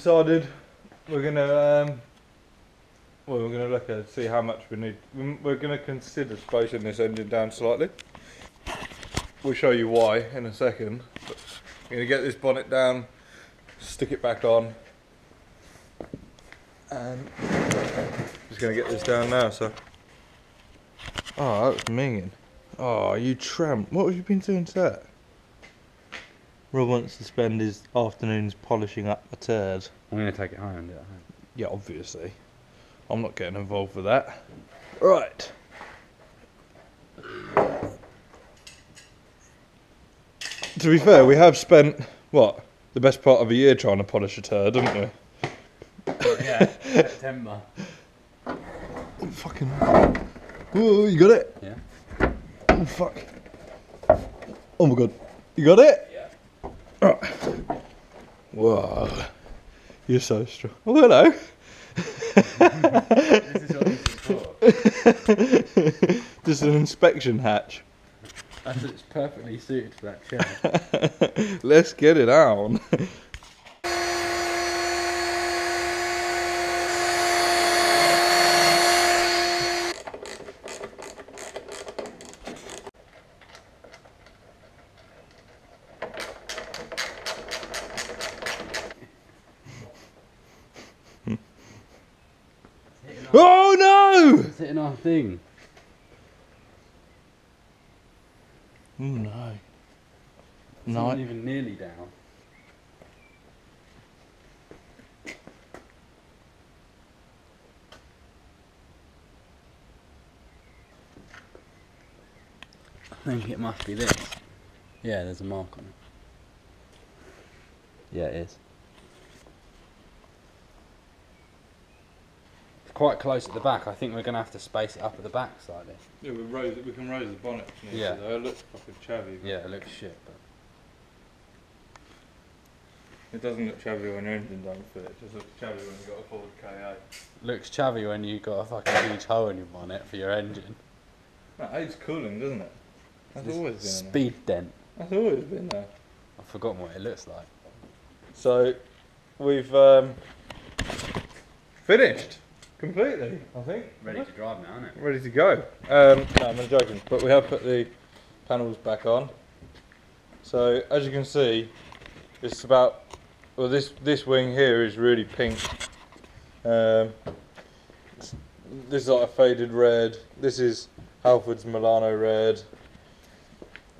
decided we're gonna well, we're gonna look at see how much we need. We're gonna consider spacing this engine down slightly. We'll show you why in a second. But we're gonna get this bonnet down, stick it back on, and just gonna get this down now. So, oh, that was minging. Oh, you tramp! What have you been doing to that? Rob wants to spend his afternoons polishing up a turd. I'm going to take it home and do it at home. Yeah, obviously. I'm not getting involved with that. Right. To be fair, we have spent, what, the best part of a year trying to polish a turd, haven't we? Yeah, September. Oh, fucking... Oh, you got it? Yeah. Oh, fuck. Oh my god. You got it? Yeah. Right. Whoa. You're so strong. Oh, hello. This is what this is for. Just an inspection hatch. It's perfectly suited for that chair. Let's get it on. Oh no! It's hitting our thing. Oh no. It's not even nearly down. I think it must be this. Yeah, there's a mark on it. Yeah, it is. Quite close at the back. I think we're going to have to space it up at the back slightly. Yeah, we can raise the bonnet. Yeah. Though. It looks fucking chavvy. Yeah, it looks shit, but it doesn't look chavvy when your engine don't fit. It just looks chavvy when you've got a Ford KA. looks chavvy when you've got a fucking huge hole in your bonnet for your engine. That aids cooling, doesn't it? That's always been there. Speed dent. That's always been there. I've forgotten what it looks like. So, we've finished. Completely, I think. Ready to drive now, isn't it? Ready to go. No, I'm only joking, but we have put the panels back on. So as you can see, it's about, well, this wing here is really pink. This is like a faded red. This is Halford's Milano red.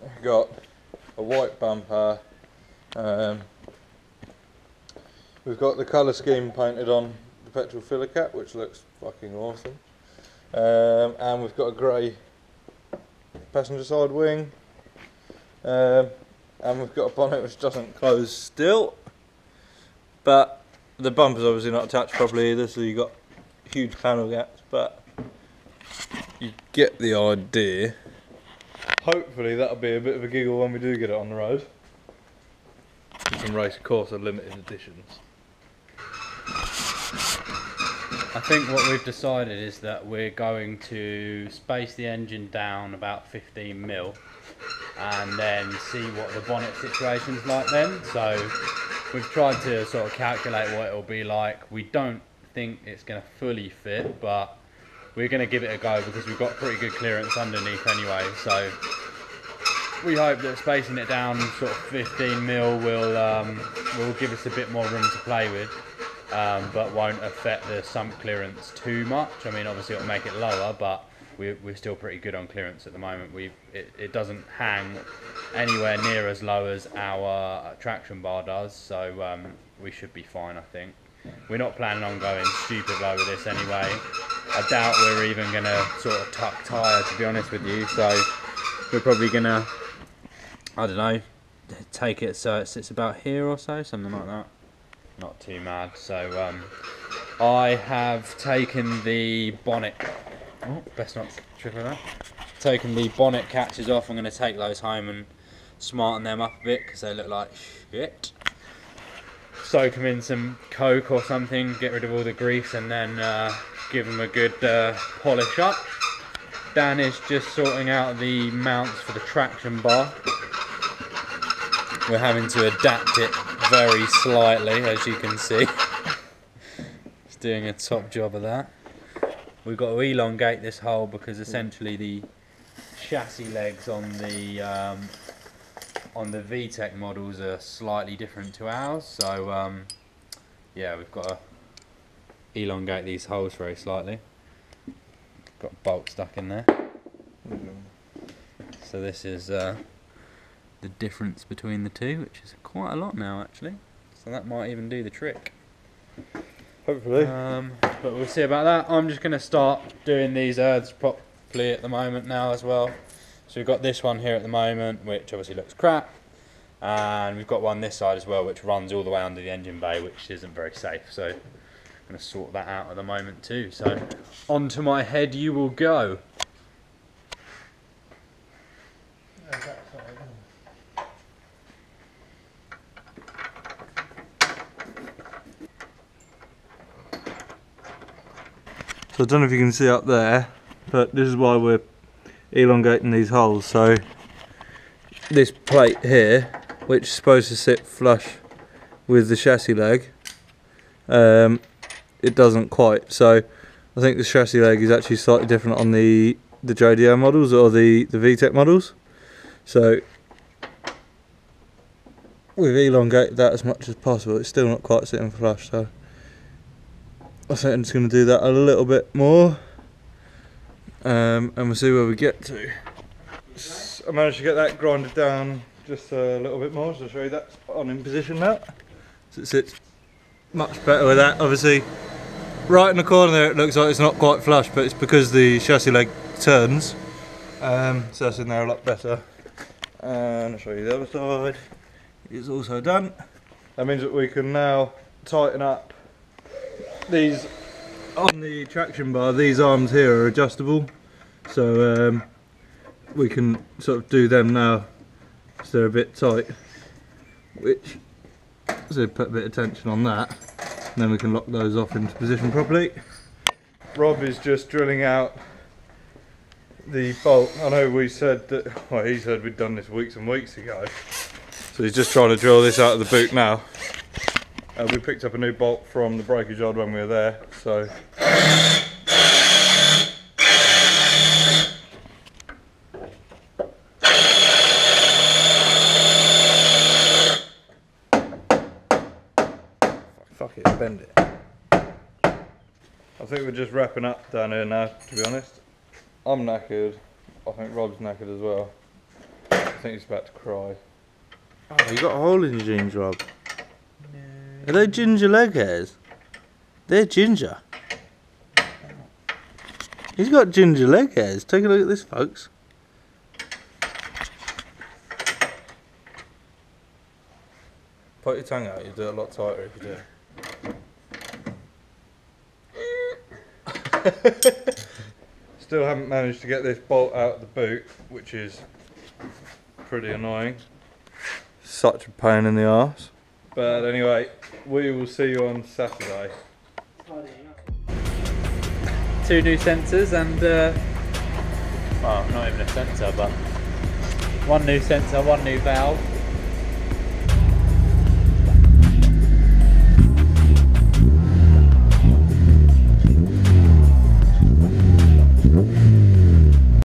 We've got a white bumper. We've got the colour scheme painted on petrol filler cap, which looks fucking awesome, and we've got a grey passenger side wing, and we've got a bonnet which doesn't close still, but the bumper's obviously not attached properly either, so you've got huge panel gaps, but you get the idea. Hopefully that'll be a bit of a giggle when we do get it on the road. You can race, of course, of limited editions. I think what we've decided is that we're going to space the engine down about 15 mil and then see what the bonnet situation's like then. So we've tried to sort of calculate what it'll be like. We don't think it's going to fully fit, but we're going to give it a go because we've got pretty good clearance underneath anyway. So we hope that spacing it down sort of 15 mil will give us a bit more room to play with. But won't affect the sump clearance too much. I mean, obviously it'll make it lower, but we're still pretty good on clearance at the moment. It doesn't hang anywhere near as low as our traction bar does, so we should be fine, I think. We're not planning on going stupid low with this anyway. I doubt we're even going to sort of tuck tyre, to be honest with you, so we're probably going to, I don't know, take it so it sits about here or so, something like that. Not too mad. So I have taken the bonnet. Oh, best not trip on that. Taken the bonnet catches off. I'm going to take those home and smarten them up a bit because they look like shit. Soak them in some Coke or something, get rid of all the grease, and then give them a good polish up. Dan is just sorting out the mounts for the traction bar. We're having to adapt it very slightly, as you can see. doing a top job of that. We've got to elongate this hole because essentially the chassis legs on the VTEC models are slightly different to ours, so yeah, we've got to elongate these holes very slightly. Got a bolt stuck in there. So this is the difference between the two, which is quite a lot now actually. So that might even do the trick. Hopefully. But we'll see about that. I'm just going to start doing these earths properly at the moment now as well. So we've got this one here at the moment, which obviously looks crap. And we've got one this side as well, which runs all the way under the engine bay, which isn't very safe. So I'm going to sort that out at the moment too. So onto my head you will go. So I don't know if you can see up there, but this is why we're elongating these holes. So this plate here, which is supposed to sit flush with the chassis leg, it doesn't quite. So I think the chassis leg is actually slightly different on the JDM models or the VTEC models. So we've elongated that as much as possible. It's still not quite sitting flush, so I think I'm just going to do that a little bit more, and we'll see where we get to. I managed to get that grinded down just a little bit more, so I'll show you that's on in position now. So it sits much better with that. Obviously, right in the corner there it looks like it's not quite flush, but it's because the chassis leg turns, so that's in there a lot better. And I'll show you the other side. It's also done. That means that we can now tighten up these on the traction bar. These arms here are adjustable, so we can sort of do them now so they're a bit tight, which, so put a bit of tension on that, and then we can lock those off into position properly. Rob is just drilling out the bolt. I know we said that, well, he said we'd done this weeks and weeks ago, so he's just trying to drill this out of the boot now. We picked up a new bolt from the breakage yard when we were there, so fuck it, bend it. I think we're just wrapping up down here now, to be honest. I'm knackered. I think Rob's knackered as well. I think he's about to cry. Oh, you got a hole in your jeans, Rob. Are they ginger leg hairs? They're ginger. He's got ginger leg hairs. Take a look at this, folks. Put your tongue out, you'll do it a lot tighter if you do. Still haven't managed to get this bolt out of the boot, which is pretty annoying. Such a pain in the arse. But anyway, we will see you on Saturday. 2 new sensors and, well, not even a sensor, but 1 new sensor, 1 new valve.